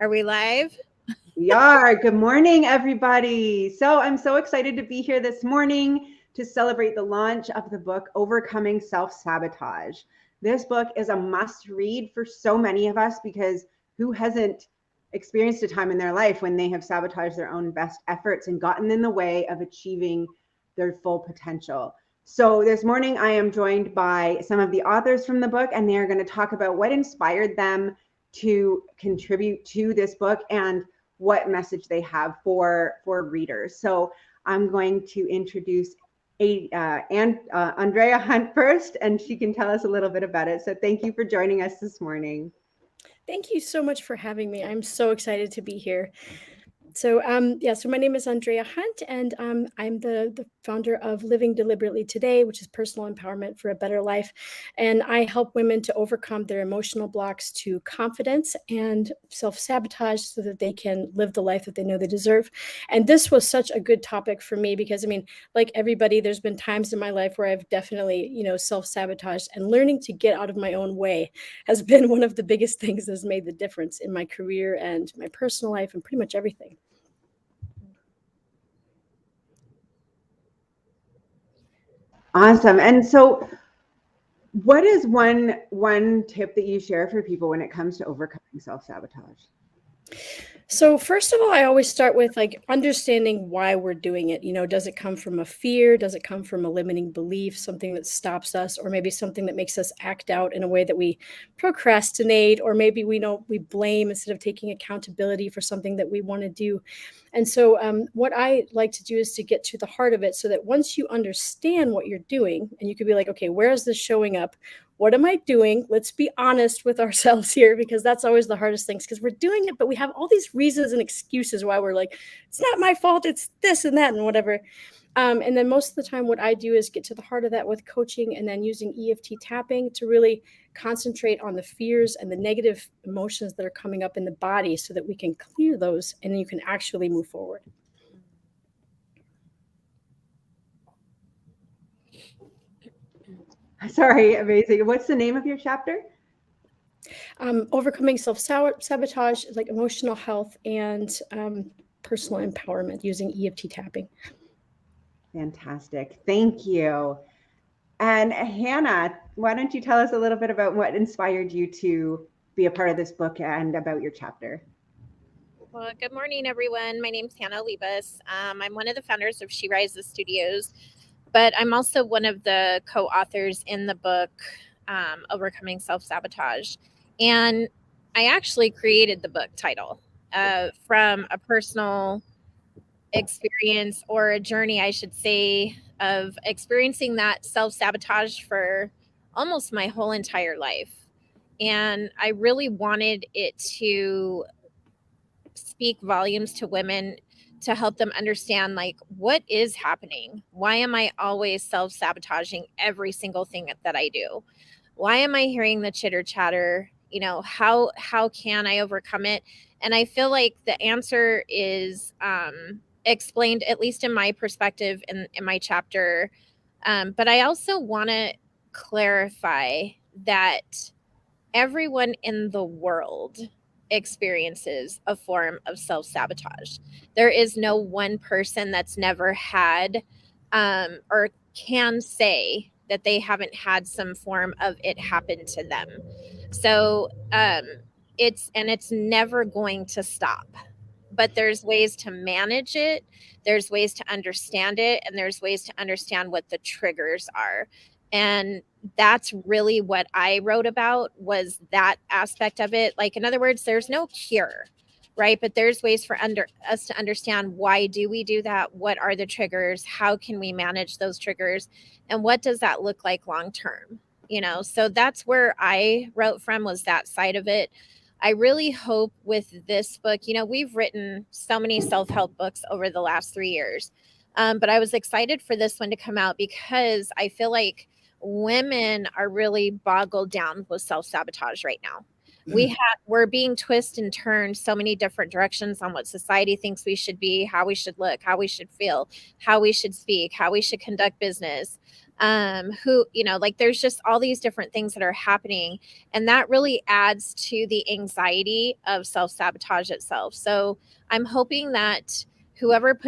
Are we live? We are. Good morning, everybody. So I'm so excited to be here this morning to celebrate the launch of the book, Overcoming Self-Sabotage. This book is a must read for so many of us because who hasn't experienced a time in their life when they have sabotaged their own best efforts and gotten in the way of achieving their full potential? So this morning I am joined by some of the authors from the book, and they are going to talk about what inspired them to contribute to this book and what message they have for readers. So I'm going to introduce Andrea Hunt first, and she can tell us a little bit about it. So thank you for joining us this morning. Thank you so much for having me. I'm so excited to be here. So my name is Andrea Hunt, and I'm the founder of Living Deliberately Today, which is personal empowerment for a better life. And I help women to overcome their emotional blocks to confidence and self-sabotage so that they can live the life that they know they deserve. And this was such a good topic for me because, like everybody, there's been times in my life where I've definitely, self-sabotaged, and learning to get out of my own way has been one of the biggest things that's made the difference in my career and my personal life and pretty much everything. Awesome. And so what is one tip that you share for people when it comes to overcoming self-sabotage? So first of all, I always start with understanding why we're doing it. Does it come from a fear? Does it come from a limiting belief, something that stops us, or maybe something that makes us act out in a way that we procrastinate, or maybe we blame instead of taking accountability for something that we want to do. And so what I like to do is to get to the heart of it so that once you understand what you're doing, and you could be like, okay, where is this showing up? What am I doing? Let's be honest with ourselves here, because that's always the hardest things, because we're doing it, but we have all these reasons and excuses why we're like, it's not my fault, it's this and that and whatever. And then most of the time what I do is get to the heart of that with coaching, and then using EFT tapping to really concentrate on the fears and the negative emotions that are coming up in the body so that we can clear those and then you can actually move forward. Sorry, amazing. What's the name of your chapter? Overcoming self-sabotage, like emotional health and personal empowerment using EFT tapping. Fantastic. Thank you. And Hannah, why don't you tell us a little bit about what inspired you to be a part of this book and about your chapter? Well, good morning, everyone. My name's Hannah Libas. I'm one of the founders of She Rises Studios, but I'm also one of the co-authors in the book, Overcoming Self-Sabotage. And I actually created the book title from a personal experience, or a journey, I should say, of experiencing that self-sabotage for almost my whole entire life. And I really wanted it to speak volumes to women, to help them understand, like, what is happening? Why am I always self-sabotaging every single thing that I do? Why am I hearing the chitter chatter? How can I overcome it? And I feel like the answer is explained, at least in my perspective, in my chapter. But I also want to clarify that everyone in the world experiences a form of self-sabotage. There is no one person that's never had or can say that they haven't had some form of it happen to them. So it's never going to stop. But there's ways to manage it, there's ways to understand it, and there's ways to understand what the triggers are. And that's really what I wrote about, was that aspect of it. Like, in other words, there's no cure, right? But there's ways for us to understand, why do we do that? What are the triggers? How can we manage those triggers? And what does that look like long term? So that's where I wrote from, was that side of it. I really hope with this book, we've written so many self-help books over the last 3 years. But I was excited for this one to come out because I feel like women are really boggled down with self-sabotage right now. We're being twisted and turned so many different directions on what society thinks we should be, how we should look, how we should feel, how we should speak, how we should conduct business. who, like there's just all these different things that are happening. And that really adds to the anxiety of self-sabotage itself. So I'm hoping that whoever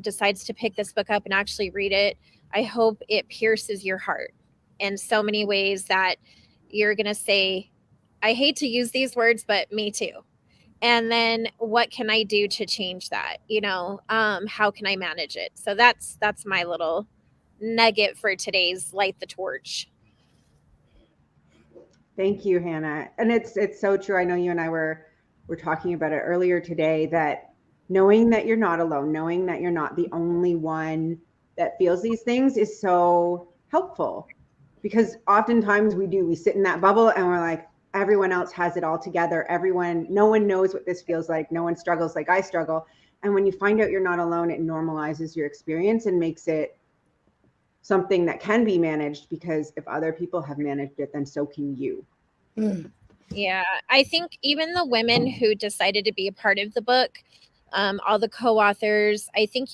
decides to pick this book up and actually read it, I hope it pierces your heart in so many ways that you're going to say, I hate to use these words, but me too. And then what can I do to change that? How can I manage it? So that's my little nugget for today's light the torch. Thank you, Hannah. And it's so true. I know you and I were talking about it earlier today, that knowing that you're not alone, knowing that you're not the only one that feels these things is so helpful, because oftentimes we sit in that bubble and we're like, everyone else has it all together. No one knows what this feels like. No one struggles like I struggle. And when you find out you're not alone, it normalizes your experience and makes it something that can be managed, because if other people have managed it, then so can you. Yeah, I think even the women who decided to be a part of the book, all the co-authors, I think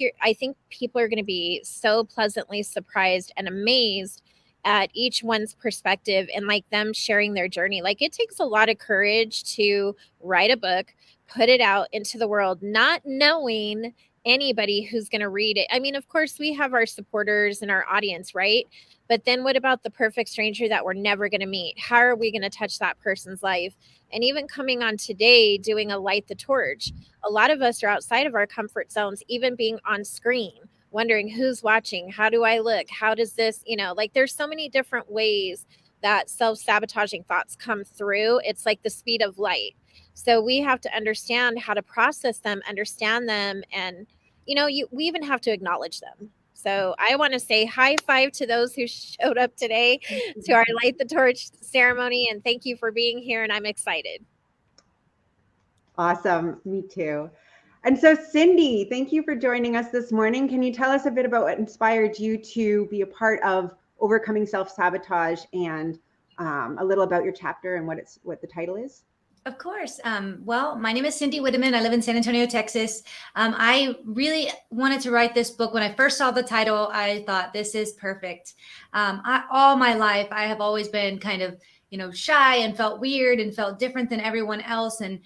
people are going to be so pleasantly surprised and amazed at each one's perspective and like them sharing their journey. Like it takes a lot of courage to write a book, put it out into the world, not knowing anybody who's going to read it. I mean, of course, we have our supporters and our audience, right? But then what about the perfect stranger that we're never going to meet? How are we going to touch that person's life? And even coming on today, doing a light the torch, a lot of us are outside of our comfort zones, even being on screen, wondering who's watching, how do I look, how does this, like there's so many different ways that self-sabotaging thoughts come through. It's like the speed of light. So we have to understand how to process them, understand them, and we even have to acknowledge them. So I want to say high five to those who showed up today to our Light the Torch ceremony, and thank you for being here, and I'm excited. Awesome. Me too. And so, Cindy, thank you for joining us this morning. Can you tell us a bit about what inspired you to be a part of Overcoming Self-Sabotage, and a little about your chapter and what the title is? Of course. Well, my name is Cindy Wideman. I live in San Antonio, Texas. I really wanted to write this book. When I first saw the title, I thought this is perfect. All my life, I have always been kind of, shy and felt weird and felt different than everyone else, and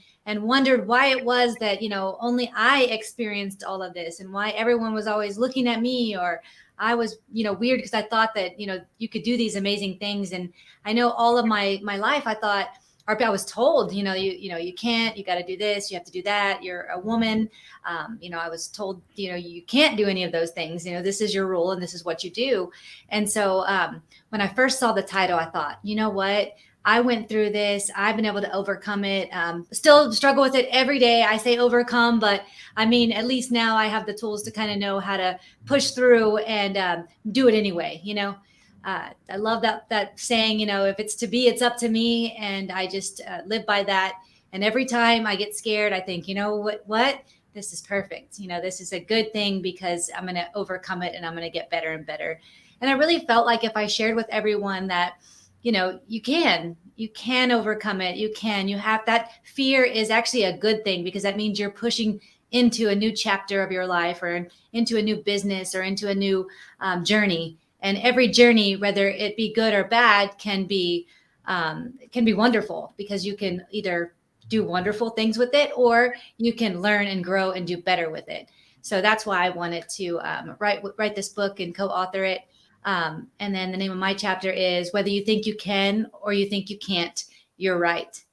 wondered why it was that, only I experienced all of this, and why everyone was always looking at me, or I was, weird because I thought that, you could do these amazing things. And I know all of my life, I thought, or I was told, you can't, you got to do this, you have to do that. You're a woman. I was told, you can't do any of those things. This is your rule and this is what you do. And so when I first saw the title, I thought, you know what? I went through this. I've been able to overcome it. Still struggle with it every day. I say overcome, but I mean, at least now I have the tools to kind of know how to push through and do it anyway, I love that saying, if it's to be, it's up to me. And I just live by that. And every time I get scared, I think, what? This is perfect. This is a good thing, because I'm going to overcome it and I'm going to get better and better. And I really felt like if I shared with everyone that, you can overcome it. You have that. Fear is actually a good thing, because that means you're pushing into a new chapter of your life, or into a new business, or into a new journey. And every journey, whether it be good or bad, can be wonderful, because you can either do wonderful things with it, or you can learn and grow and do better with it. So that's why I wanted to write this book and co-author it. And then the name of my chapter is "Whether You Think You Can or You Think You Can't, You're Right."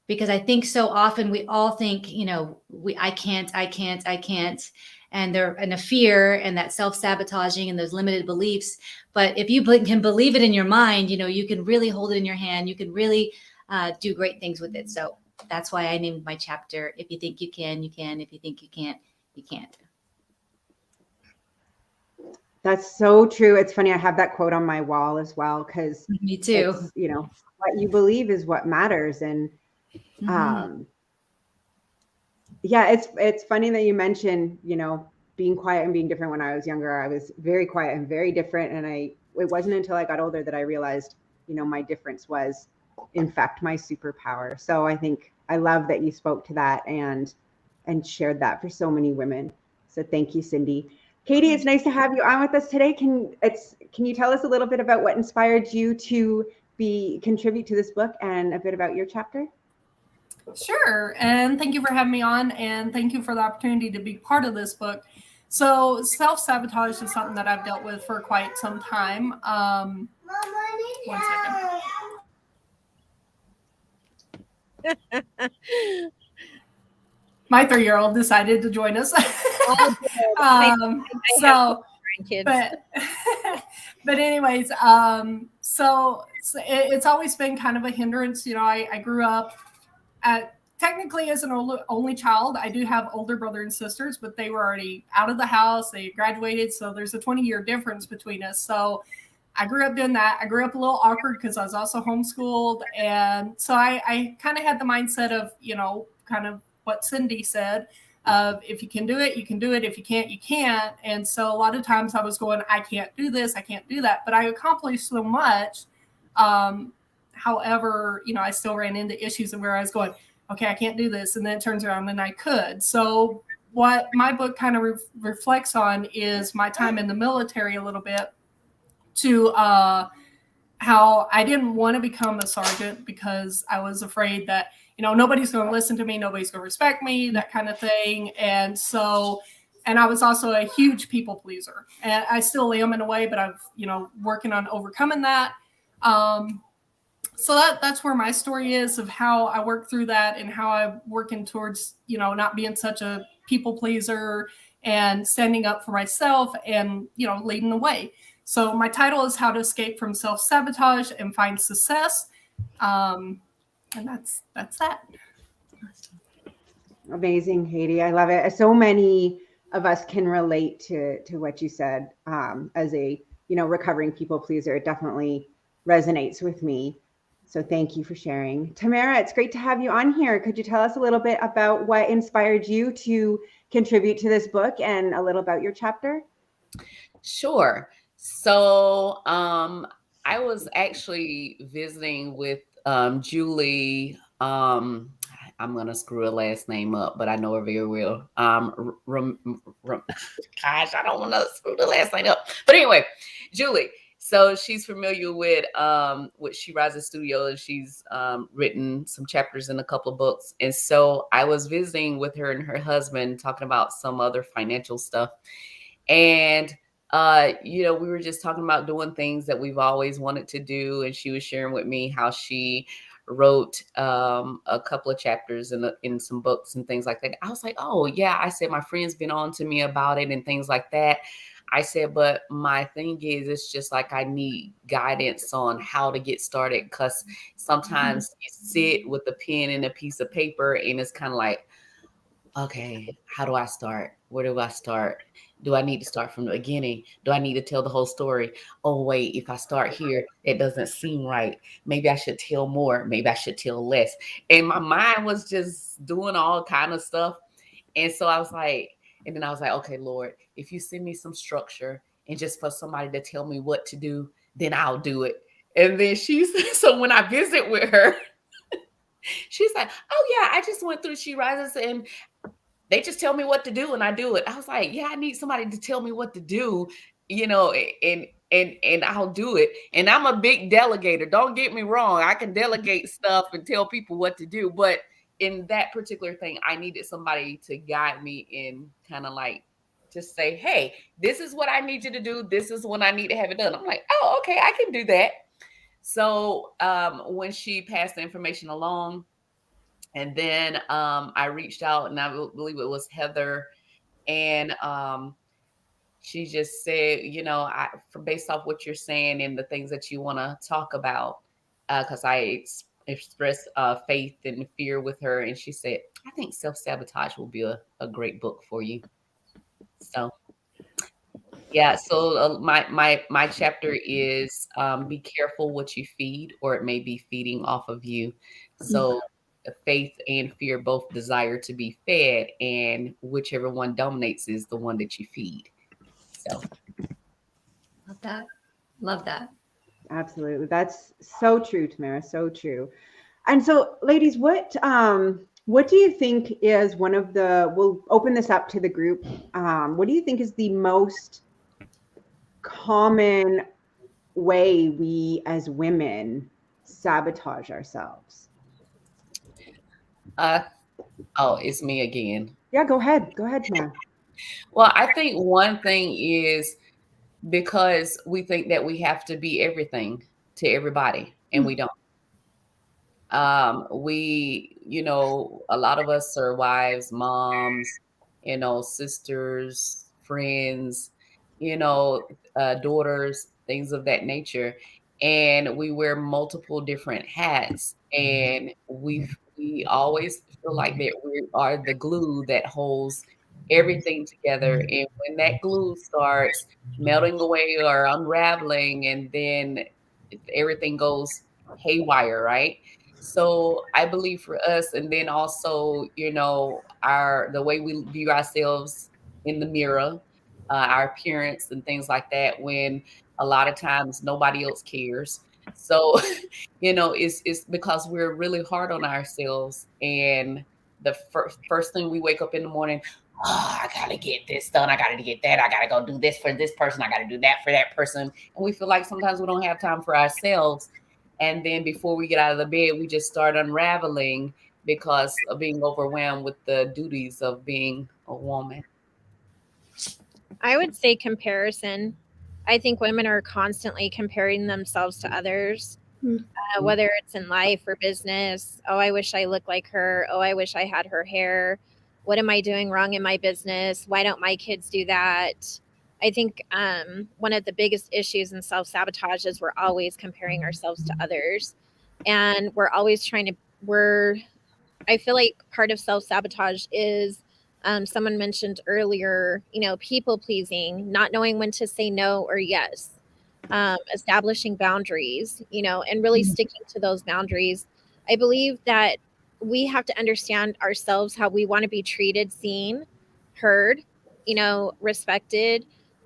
Because I think so often we all think, I can't. And they're in a fear and that self-sabotaging and those limited beliefs. But if you can believe it in your mind, you can really hold it in your hand. You can really do great things with it. So that's why I named my chapter, "If You Think You Can, You Can. If You Think You Can't, You Can't." That's so true. It's funny. I have that quote on my wall as well, because Me too. What you believe is what matters. And yeah, it's funny that you mentioned, being quiet and being different. When I was younger, I was very quiet and very different. And it wasn't until I got older that I realized, my difference was in fact my superpower. So I think I love that you spoke to that and shared that for so many women. So thank you, Cindy. Katie, it's nice to have you on with us today. Can you tell us a little bit about what inspired you to contribute to this book and a bit about your chapter? Sure. And thank you for having me on, and thank you for the opportunity to be part of this book. So self-sabotage is something that I've dealt with for quite some time. One second. My 3-year-old decided to join us. But anyways, so it's always been kind of a hindrance. You know, I grew up technically as an only child. I do have older brother and sisters, but they were already out of the house. They graduated. So there's a 20-year difference between us. So I grew up doing that. I grew up a little awkward because I was also homeschooled. And so I kind of had the mindset of, you know, kind of what Cindy said, of if you can do it, you can do it. If you can't, you can't. And so a lot of times I was going, I can't do this, I can't do that. But I accomplished so much. However, you know, I still ran into issues of where I was going, okay, I can't do this. And then it turns around and I could. So what my book kind of reflects on is my time in the military a little bit, to how I didn't want to become a sergeant because I was afraid that, you know, nobody's going to listen to me, nobody's going to respect me, that kind of thing. And so, and I was also a huge people pleaser, and I still am in a way, but I've, you know, working on overcoming that. So that's where my story is, of how I work through that and how I'm working towards, you know, not being such a people pleaser and standing up for myself and, you know, leading the way. So my title is How to Escape from Self-Sabotage and Find Success. And that's that. Amazing, Katie. I love it. So many of us can relate to what you said. As a, you know, recovering people pleaser, it definitely resonates with me. So thank you for sharing. Tamara, it's great to have you on here. Could you tell us a little bit about what inspired you to contribute to this book and a little about your chapter? Sure. So I was actually visiting with Julie. I'm going to screw her last name up, but I know her very well. Gosh, I don't want to screw the last name up. But anyway, Julie. So she's familiar with She Rises Studio, and she's written some chapters in a couple of books. And so I was visiting with her and her husband, talking about some other financial stuff. And you know, we were just talking about doing things that we've always wanted to do. And she was sharing with me how she wrote a couple of chapters in some books and things like that. I was like, oh yeah. I said, my friend's been on to me about it and things like that. I said, but my thing is, it's just like I need guidance on how to get started, because sometimes you sit with a pen and a piece of paper and it's kind of like, okay, how do I start? Where do I start? Do I need to start from the beginning? Do I need to tell the whole story? Oh, wait, if I start here, it doesn't seem right. Maybe I should tell more. Maybe I should tell less. And my mind was just doing all kind of stuff. And so I was like, and then I was like, okay, Lord, if you send me some structure and just for somebody to tell me what to do, then I'll do it. And then so when I visit with her, she's like, oh yeah, I just went through She Rises and they just tell me what to do and I do it. I was like, yeah, I need somebody to tell me what to do, you know, and I'll do it. And I'm a big delegator. Don't get me wrong. I can delegate stuff and tell people what to do. But in that particular thing, I needed somebody to guide me and kind of like just say, hey, this is what I need you to do. This is when I need to have it done. I'm like, oh, okay, I can do that. So when she passed the information along, and then I reached out, and I believe it was Heather, and she just said, you know, based off what you're saying and the things that you want to talk about, because I expressed faith and fear with her, and she said, I think Self-Sabotage will be a great book for you. So yeah, so my chapter is be careful what you feed, or it may be feeding off of you. So faith and fear both desire to be fed, and whichever one dominates is the one that you feed. So Love that. Absolutely. That's so true, Tamara. So true. And so, ladies, what What do you think is one of the, we'll open this up to the group. What do you think is the most common way we as women sabotage ourselves? Oh, it's me again. Yeah, go ahead. Go ahead, Tina. Well, I think one thing is because we think that we have to be everything to everybody, and we don't. A lot of us are wives, moms, sisters, friends, daughters, things of that nature. And we wear multiple different hats, and we always feel like that we are the glue that holds everything together. And when that glue starts melting away or unraveling, and then everything goes haywire, right? So I believe for us, and then also, the way we view ourselves in the mirror, our appearance and things like that, when a lot of times nobody else cares. So, it's because we're really hard on ourselves. And the first thing we wake up in the morning, oh, I gotta get this done. I gotta get that. I gotta go do this for this person. I gotta do that for that person. And we feel like sometimes we don't have time for ourselves. And then before we get out of the bed, we just start unraveling because of being overwhelmed with the duties of being a woman. I would say comparison. I think women are constantly comparing themselves to others, whether it's in life or business. Oh, I wish I looked like her. Oh, I wish I had her hair. What am I doing wrong in my business? Why don't my kids do that? I think one of the biggest issues in self sabotage is we're always comparing ourselves to others. And we're always trying to, I feel like part of self sabotage is someone mentioned earlier, people pleasing, not knowing when to say no or yes, establishing boundaries, and really sticking to those boundaries. I believe that we have to understand ourselves, how we want to be treated, seen, heard, respected,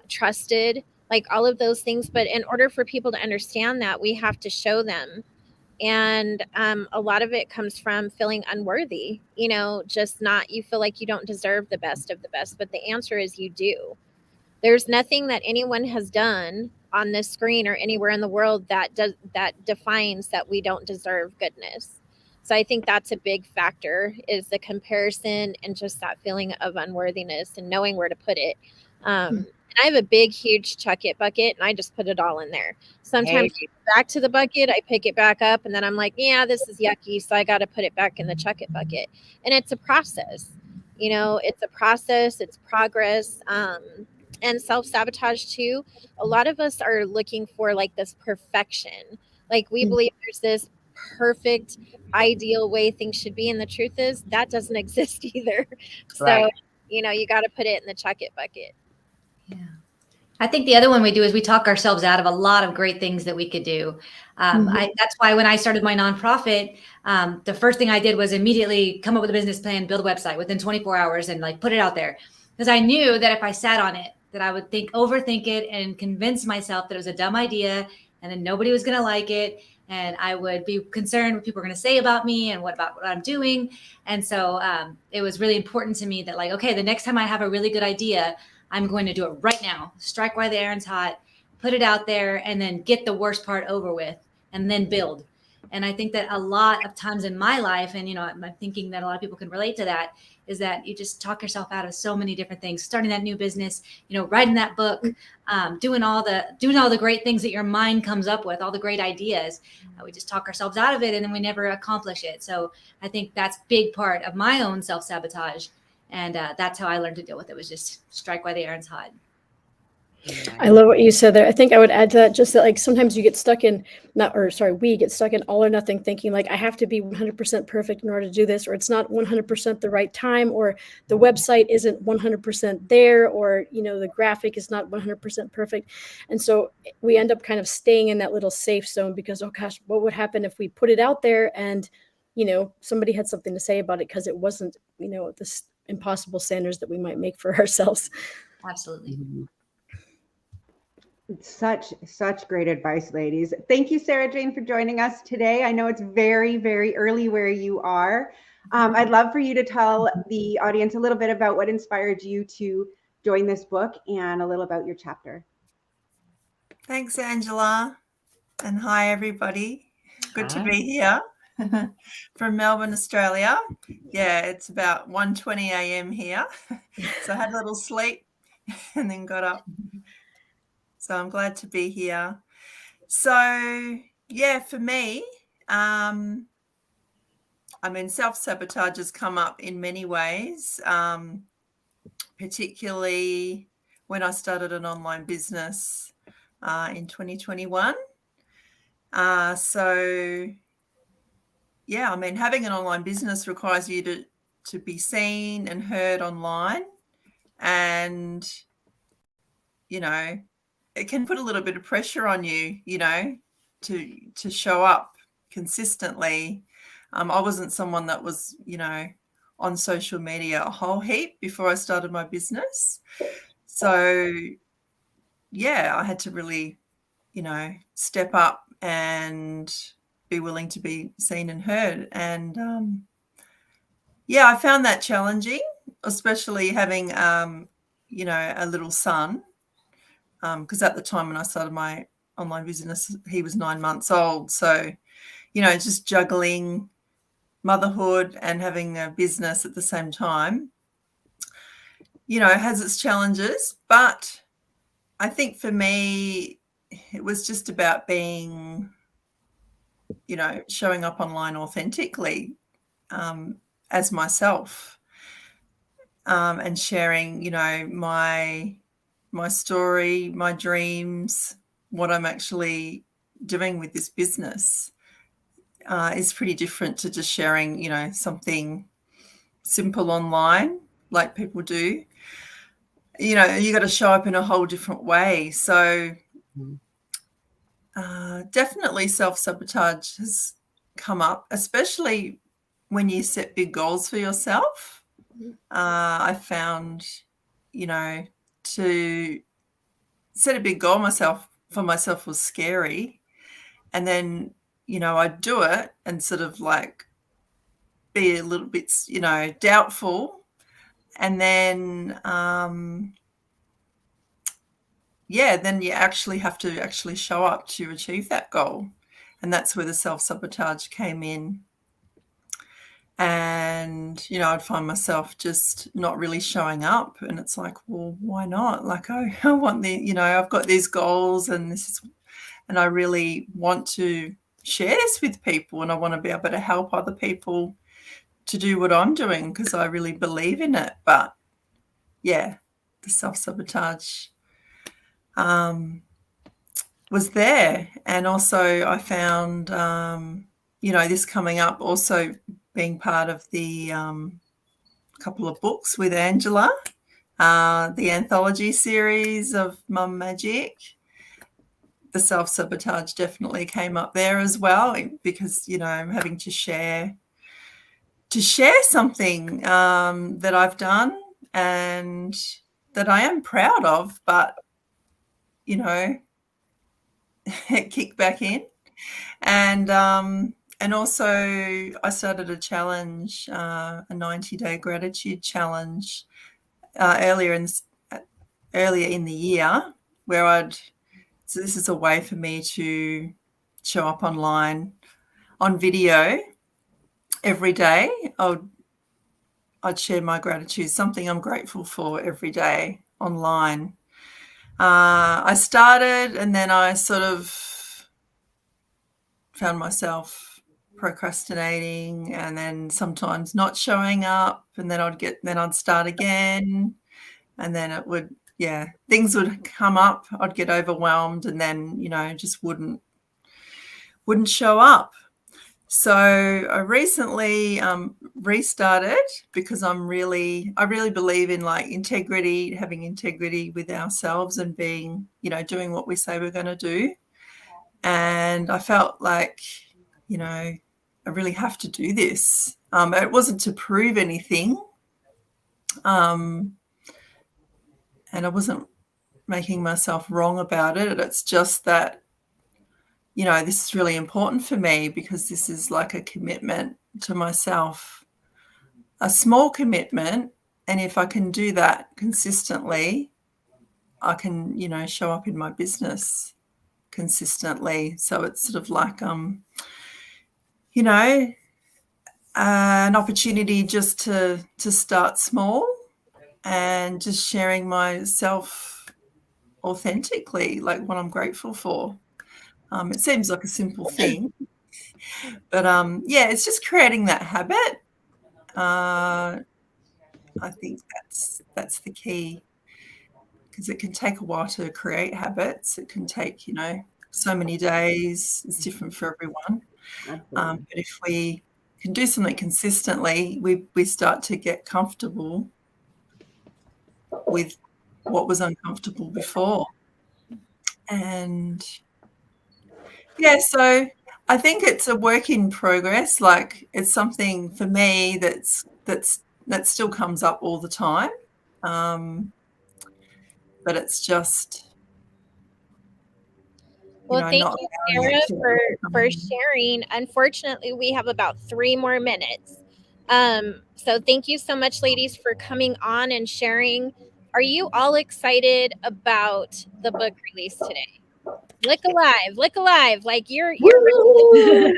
trusted, like all of those things. But in order for people to understand that, we have to show them. And a lot of it comes from feeling unworthy, just not, you feel like you don't deserve the best of the best. But the answer is you do. There's nothing that anyone has done on this screen or anywhere in the world that defines that we don't deserve goodness. So I think that's a big factor, is the comparison and just that feeling of unworthiness and knowing where to put it. And I have a big, huge chuck it bucket, and I just put it all in there. Sometimes I go back to the bucket, I pick it back up, and then I'm like, yeah, this is yucky, so I got to put it back in the chuck it bucket. And it's a process. It's a process, it's progress. And self-sabotage too, a lot of us are looking for like this perfection, like we believe there's this perfect ideal way things should be, and the truth is that doesn't exist either. So Right. you got to put it in the chuck it bucket. Yeah. I think the other one we do is we talk ourselves out of a lot of great things that we could do. That's why when I started my nonprofit, the first thing I did was immediately come up with a business plan, build a website within 24 hours and like put it out there. Because I knew that if I sat on it, that I would overthink it and convince myself that it was a dumb idea and then nobody was going to like it. And I would be concerned what people were going to say about me and what I'm doing. And so it was really important to me that like, okay, the next time I have a really good idea, I'm going to do it right now, strike while the iron's hot, put it out there, and then get the worst part over with, and then build. And I think that a lot of times in my life, and I'm thinking that a lot of people can relate to that, is that you just talk yourself out of so many different things. Starting that new business, writing that book, doing all the great things that your mind comes up with, all the great ideas. We just talk ourselves out of it, and then we never accomplish it. So I think that's a big part of my own self-sabotage. And that's how I learned to deal with it, was just strike while the iron's hot. I love what you said there. I think I would add to that just that, like, sometimes you get stuck in we get stuck in all or nothing thinking like I have to be 100% perfect in order to do this, or it's not 100% the right time, or the website isn't 100% there, or, the graphic is not 100% perfect. And so we end up kind of staying in that little safe zone because, oh gosh, what would happen if we put it out there and, somebody had something to say about it because it wasn't, this impossible standards that we might make for ourselves. Absolutely. Such great advice, ladies. Thank you, Sarah Jane, for joining us today. I know it's very, very early where you are. I'd love for you to tell the audience a little bit about what inspired you to join this book and a little about your chapter. Thanks, Angela. And hi, everybody. Good to Hi. be here from Melbourne, Australia. Yeah, it's about 1:20 a.m. here. So I had a little sleep and then got up. So I'm glad to be here. So, yeah, for me, I mean, self-sabotage has come up in many ways, particularly when I started an online business in 2021. So, yeah, I mean, having an online business requires you to be seen and heard online. And, you know, it can put a little bit of pressure on you, you know, to show up consistently. I wasn't someone that was, you know, on social media a whole heap before I started my business. So, yeah, I had to really, you know, step up and be willing to be seen and heard. And yeah, I found that challenging, especially having, you know, a little son, because at the time when I started my online business, he was 9 months old. So, you know, just juggling motherhood and having a business at the same time, you know, has its challenges. But I think for me, it was just about being, you know, showing up online authentically as myself, and sharing, you know, my story, my dreams, what I'm actually doing with this business is pretty different to just sharing, you know, something simple online like people do. You know, you got to show up in a whole different way. So definitely self-sabotage has come up, especially when you set big goals for yourself. I found, you know, to set a big goal for myself was scary. And then, you know, I'd do it and sort of like be a little bit, you know, doubtful. And then, yeah, then you actually have to actually show up to achieve that goal. And that's where the self-sabotage came in. And, you know, I'd find myself just not really showing up. And it's like, well, why not? Like, I want you know, I've got these goals and and I really want to share this with people, and I want to be able to help other people to do what I'm doing because I really believe in it. But yeah, the self-sabotage was there. And also I found, you know, this coming up also being part of the couple of books with Angela, the anthology series of Mum Magic. The self-sabotage definitely came up there as well, because, you know, I'm having to share something that I've done and that I am proud of, but, you know, it kicked back in. And also I started a challenge, a 90-day gratitude challenge earlier in the year, where so this is a way for me to show up online on video every day. I'd share my gratitude, something I'm grateful for every day online. I started, and then I sort of found myself procrastinating, and then sometimes not showing up, and then I'd start again, and then it would, yeah, things would come up. I'd get overwhelmed, and then, you know, just wouldn't show up. So I recently restarted because I really believe in like integrity, having integrity with ourselves and being, you know, doing what we say we're going to do. And I felt like, you know, I really have to do this. It wasn't to prove anything. And I wasn't making myself wrong about it. It's just that, you know, this is really important for me because this is like a commitment to myself. a small commitment, and if I can do that consistently, I can, you know, show up in my business consistently. So it's sort of like, you know, an opportunity just to start small and just sharing myself authentically, like what I'm grateful for. It seems like a simple thing, but yeah, it's just creating that habit. I think that's the key, because it can take a while to create habits. It can take, you know, so many days. It's different for everyone. But if we can do something consistently, we start to get comfortable with what was uncomfortable before. And yeah, so I think it's a work in progress. Like, it's something for me that still comes up all the time. But it's just, Well, not thank you, allowing it Sarah, to for sharing. Unfortunately, we have about 3 more minutes. So thank you so much, ladies, for coming on and sharing. Are you all excited about the book release today? Look alive! Like you're ready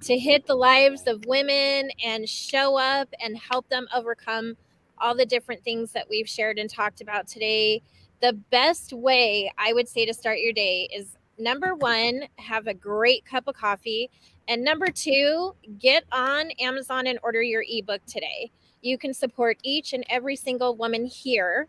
to hit the lives of women and show up and help them overcome all the different things that we've shared and talked about today. The best way I would say to start your day is, number 1, have a great cup of coffee. And number 2, get on Amazon and order your ebook today. You can support each and every single woman here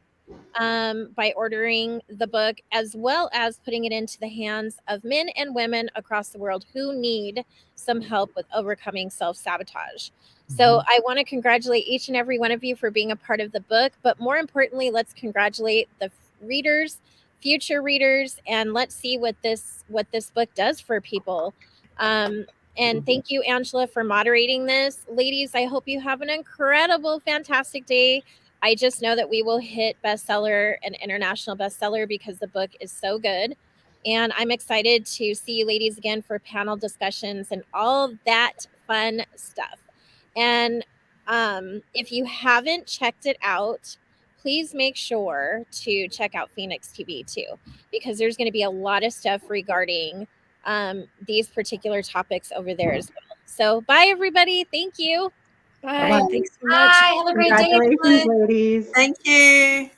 by ordering the book, as well as putting it into the hands of men and women across the world who need some help with overcoming self-sabotage. So I want to congratulate each and every one of you for being a part of the book, but more importantly, let's congratulate the readers, future readers, and let's see what this book does for people. And thank you, Angela, for moderating this. Ladies, I hope you have an incredible, fantastic day. I just know that we will hit bestseller and international bestseller because the book is so good. And I'm excited to see you ladies again for panel discussions and all that fun stuff. And if you haven't checked it out, please make sure to check out Phoenix TV too, because there's going to be a lot of stuff regarding these particular topics over there as well. So bye, everybody. Thank you. Bye. Bye-bye. Thanks so much. Bye. Have a great day, Congratulations, everyone. ladies. Thank you.